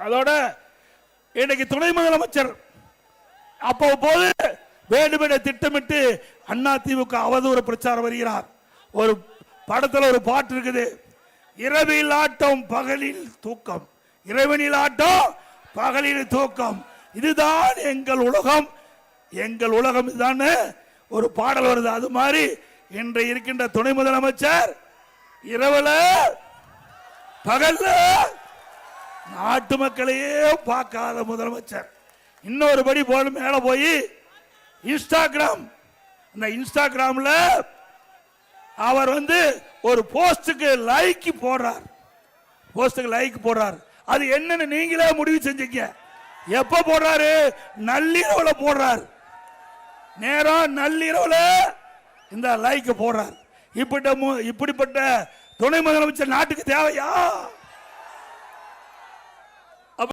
அதோட இன்னைக்கு துணை முதலமைச்சர் அப்போது வேண்டுமென திட்டமிட்டு அதிமுக அவதூறு பிரச்சாரம் வருகிறார். ஒரு படத்தில் ஒரு பாட்டு இருக்குது, இரவில் ஆட்டம் பகலில் தூக்கம், இரவனில் ஆட்டம் பகலில் தூக்கம், இதுதான் எங்கள் உலகம், எங்கள் உலகம் இதுதான் ஒரு பாடல் வருது. அது மாதிரி இன்று இருக்கின்ற துணை முதலமைச்சர் இரவுல பகல்ல நாட்டு மக்களையே பார்க்காத முதலமைச்சர். இன்னொரு படி போல மேல போய் இன்ஸ்டாகிராம், அந்த இன்ஸ்டாகிராம்ல அவர் ஒரு போஸ்டுக்கு லைக் போடுறார், போஸ்டுக்கு லைக் போடுறார். அது என்னன்னு நீங்களே முடிவு செஞ்சீங்க. எப்ப போடுறாரு? நள்ளிரவுல போடுறார், நேரம் நள்ளிரவுல இந்த லைக் போடுறார். இப்படிப்பட்ட துணை முதலமைச்சர் நாட்டுக்கு தேவையா?